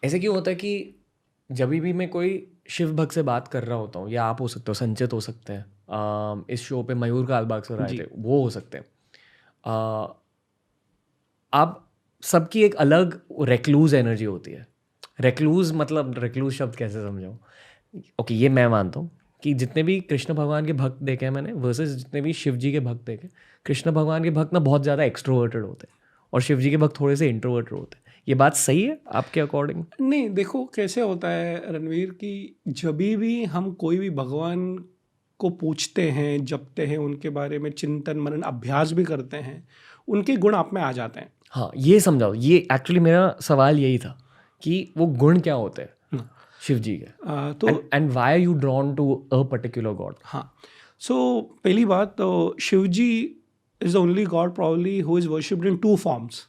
ऐसे क्यों होता है कि जब भी मैं कोई शिव भक्त से बात कर रहा होता हूँ, या आप हो सकते हो, संचित हो सकते हैं, इस शो पे मयूर कालबाग सर आए जी। थे, वो हो सकते हैं, आप सबकी एक अलग रेक्लूज एनर्जी होती है। रेक्लूज मतलब रेक्लूज शब्द कैसे समझाऊँ? ओके, ये मैं मानता हूँ कि जितने भी कृष्ण भगवान के भक्त देखे हैं मैंने वर्सेस जितने भी शिव जी के भक्त देखे, कृष्ण भगवान के भक्त ना बहुत ज़्यादा एक्सट्रोवर्टेड होते हैं और शिव जी के भक्त थोड़े से इंट्रोवर्टेड होते हैं। ये बात सही है आपके अकॉर्डिंग? नहीं, देखो कैसे होता है रणवीर कि जभी भी हम कोई भी भगवान को पूछते हैं, जपते हैं, उनके बारे में चिंतन मनन अभ्यास भी करते हैं, उनके गुण आप में आ जाते हैं। हाँ, ये समझाओ। ये एक्चुअली मेरा सवाल यही था कि वो गुण क्या होते हैं हम्म, शिव जी के, तो and why are you drawn to a particular god? हाँ, सो पहली बात तो Shiv ji is the only god probably who is worshipped in two forms.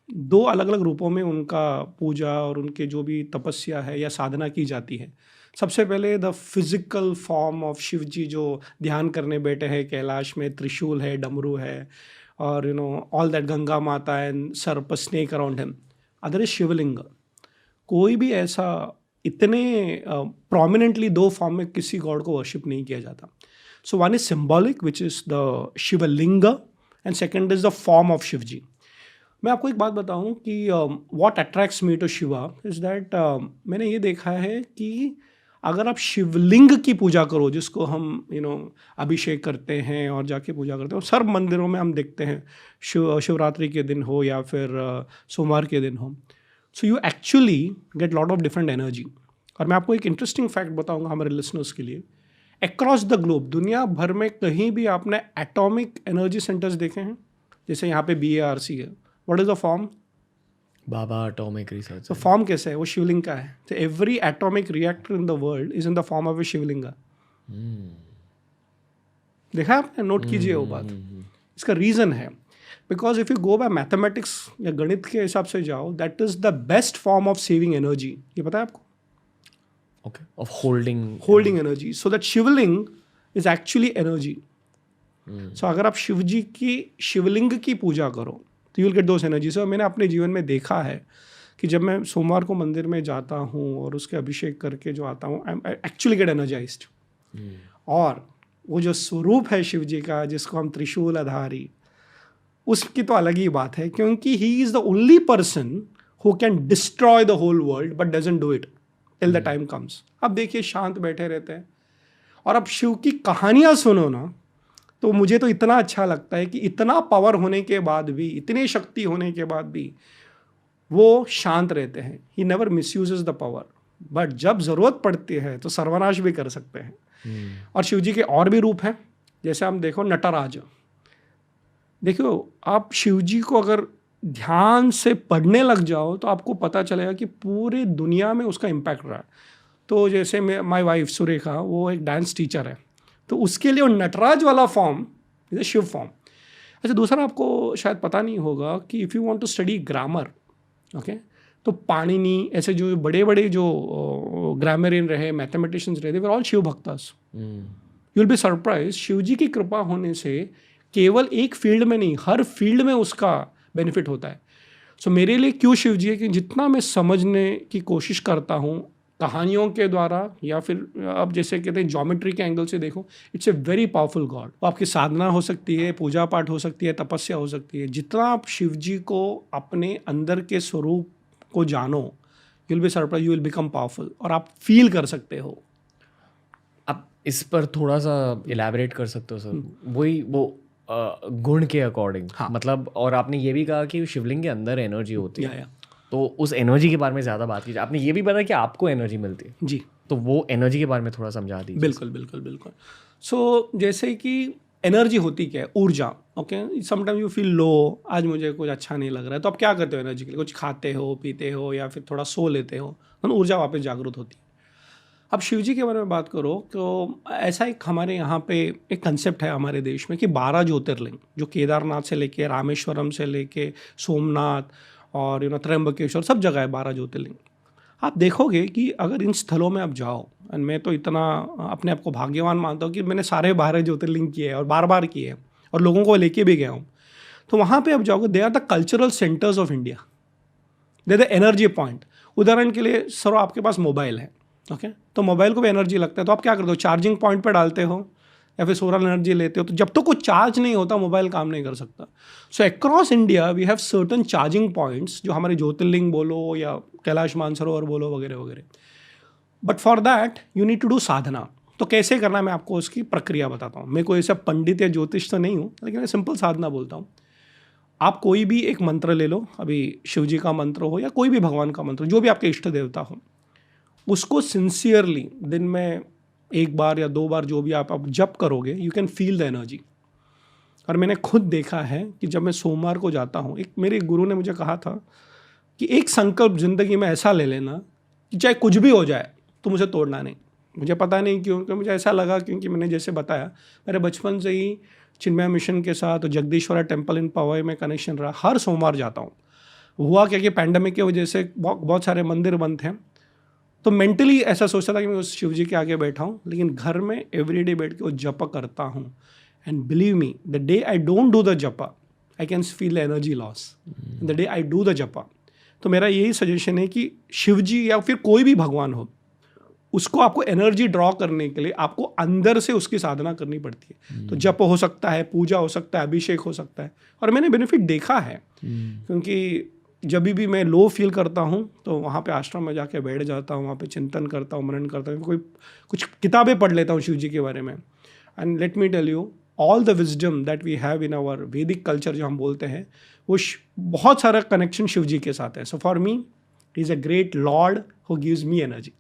दो अलग अलग रूपों में उनका पूजा और उनके जो भी तपस्या है या साधना की जाती है। सबसे पहले the physical form of Shiv ji जो ध्यान करने बैठे हैं कैलाश में, त्रिशूल है, डमरू है, और ऑल दैट, गंगा माता एंड सर्प snake around him. Other is Shivling. कोई भी ऐसा इतने प्रोमिनेंटली दो फॉर्म में किसी गॉड को वर्शिप नहीं किया जाता। So one is symbolic which is the Shivling, and second is the form of Shiv ji. मैं आपको एक बात बताऊं कि what attracts me to Shiva is that, मैंने ये देखा है कि अगर आप शिवलिंग की पूजा करो, जिसको हम अभिषेक करते हैं और जाके पूजा करते हैं, सर्व मंदिरों में हम देखते हैं, शिवरात्रि के दिन हो या फिर सोमवार के दिन हो, so you actually get lot of different energy. और मैं आपको एक इंटरेस्टिंग फैक्ट बताऊंगा हमारे लिसनर्स के लिए। अक्रॉस द ग्लोब, दुनिया भर में कहीं भी आपने एटॉमिक एनर्जी सेंटर्स देखे हैं? जैसे यहाँ पे BARC है, what is the form? Baba atomic research तो है। फॉर्म कैसे है? वो शिवलिंग का है। तो every atomic reactor in the world is in the form of a Shivlinga. देखा आपने? नोट कीजिए वो बात। इसका रीजन है because if you go by mathematics या गणित के हिसाब से जाओ, that is the best form of saving energy. ये पता है आपको? Okay, of holding holding energy. So that Shivling is actually energy. So अगर आप शिव जी की शिवलिंग की पूजा करो तो you will get those energy. So मैंने अपने जीवन में देखा है कि जब मैं सोमवार को मंदिर में जाता हूँ और उसके अभिषेक करके जो आता हूँ, आई एक्चुअली गेट एनर्जाइज्ड। और वो जो स्वरूप है शिव जी का, जिसको हम त्रिशूल आधारी, उसकी तो अलग ही बात है, क्योंकि he is the only person who can destroy the whole world but doesn't do it till the time comes. अब देखिए, शांत बैठे रहते हैं। और अब शिव की कहानियां सुनो ना, तो मुझे तो इतना अच्छा लगता है कि इतना पावर होने के बाद भी, इतनी शक्ति होने के बाद भी वो शांत रहते हैं। He never misuses the power, but जब जरूरत पड़ती है तो सर्वनाश भी कर सकते हैं। और शिव जी के और भी रूप हैं, जैसे हम देखो नटराज। देखो, आप शिव जी को अगर ध्यान से पढ़ने लग जाओ तो आपको पता चलेगा कि पूरी दुनिया में उसका इम्पैक्ट रहा है। तो जैसे माय वाइफ सुरेखा, वो एक डांस टीचर है, तो उसके लिए वो नटराज वाला form is a Shiva form. अच्छा, दूसरा आपको शायद पता नहीं होगा कि if you want to study grammar, okay, तो पाणिनि, ऐसे जो बड़े बड़े जो ग्रामरियन रहे, मैथमेटिशियंस रहे, दे वर ऑल शिव भक्तास। You will be surprise, Shiv ji की कृपा होने से केवल एक फील्ड में नहीं, हर फील्ड में उसका बेनिफिट होता है। सो मेरे लिए क्यों शिव जी है कि जितना मैं समझने की कोशिश करता हूँ कहानियों के द्वारा, या फिर अब जैसे कहते हैं ज्योमेट्री के एंगल से देखो, it's a very powerful God. तो आपकी साधना हो सकती है, पूजा पाठ हो सकती है, तपस्या हो सकती है। जितना आप शिव जी को अपने अंदर के स्वरूप को जानो, you will be surprise, you will become powerful, और आप फील कर सकते हो। आप इस पर थोड़ा सा इलैबोरेट कर सकते हो सर? वही वो गुण के अकॉर्डिंग, हाँ। मतलब, और आपने ये भी कहा कि शिवलिंग के अंदर एनर्जी होती है, या तो उस एनर्जी के बारे में ज़्यादा बात कीजिए। आपने ये भी बताया कि आपको एनर्जी मिलती है, जी, तो वो एनर्जी के बारे में थोड़ा समझा दीजिए। बिल्कुल बिल्कुल बिल्कुल। सो जैसे कि एनर्जी होती क्या है? ऊर्जा। Okay, sometime you feel low, आज मुझे कुछ अच्छा नहीं लग रहा है, तो आप क्या करते हो एनर्जी के लिए? कुछ खाते हो, पीते हो, या फिर थोड़ा सो लेते हो, तो ऊर्जा वापस जागृत होती है। अब शिव जी के बारे में बात करो तो ऐसा एक हमारे यहाँ पे एक कंसेप्ट है हमारे देश में कि 12 ज्योतिर्लिंग, जो केदारनाथ से लेके रामेश्वरम से लेके सोमनाथ और त्र्यंबकेश्वर, सब जगह है 12 ज्योतिर्लिंग। आप देखोगे कि अगर इन स्थलों में आप जाओ, और मैं तो इतना अपने आप को भाग्यवान मानता हूँ कि मैंने सारे 12 ज्योतिर्लिंग किए हैं और बार बार किए हैं, और लोगों को लेके भी गया हूँ। तो वहाँ पे आप जाओगे, they are the cultural centres of India. They the energy point. उदाहरण के लिए सर आपके पास मोबाइल है, ओके, तो मोबाइल को भी एनर्जी लगता है, तो आप क्या करते हो, चार्जिंग पॉइंट पर डालते हो या फिर सोलर एनर्जी लेते हो। तो जब तक कोई चार्ज नहीं होता मोबाइल काम नहीं कर सकता। So across India we have certain charging points, जो हमारे ज्योतिर्लिंग बोलो या कैलाश मानसरोवर बोलो वगैरह वगैरह। But for that you need to do sadhana. तो कैसे करना है मैं आपको उसकी प्रक्रिया बताता हूँ। मैं कोई ऐसा पंडित या ज्योतिष तो नहीं हूँ, लेकिन मैं सिंपल साधना बोलता हूँ। आप कोई भी एक मंत्र ले लो, अभी शिव जी का मंत्र हो या कोई भी भगवान का मंत्र, जो भी आपके इष्ट देवता हो, उसको सिंसियरली दिन में 1 बार या 2 बार जो भी आप जप करोगे, you can feel the energy. और मैंने खुद देखा है कि जब मैं सोमवार को जाता हूँ, एक मेरे गुरु ने मुझे कहा था कि एक संकल्प ज़िंदगी में ऐसा ले लेना कि चाहे कुछ भी हो जाए तो मुझे तोड़ना नहीं। मुझे पता नहीं क्यों, क्योंकि मुझे ऐसा लगा, क्योंकि मैंने जैसे बताया मेरे बचपन से ही चिन्मय मिशन के साथ जगदीश्वरा टेम्पल इन पवई में कनेक्शन रहा। हर सोमवार जाता हूँ। हुआ क्या कि पैंडमिक की वजह से बहुत सारे मंदिर बंद थे, तो मेंटली ऐसा सोचता था कि मैं उस शिव जी के आगे बैठा हूँ, लेकिन घर में एवरीडे बैठ के वो जप करता हूँ। And believe me, the day I don't do the japa I can feel energy loss. The day I do the japa, तो मेरा यही सजेशन है कि शिव जी या फिर कोई भी भगवान हो, उसको आपको एनर्जी ड्रॉ करने के लिए आपको अंदर से उसकी साधना करनी पड़ती है। तो जप हो सकता है, पूजा हो सकता है, अभिषेक हो सकता है। और मैंने बेनिफिट देखा है, क्योंकि जब भी मैं लो फील करता हूँ तो वहाँ पे आश्रम में जाके बैठ जाता हूँ, वहाँ पे चिंतन करता हूँ, मनन करता हूँ, कुछ किताबें पढ़ लेता हूँ शिव जी के बारे में। And let me tell you, all the wisdom that we have in our Vedic culture जो हम बोलते हैं, वो बहुत सारा कनेक्शन शिव जी के साथ है। So for me he is a great Lord who gives me energy.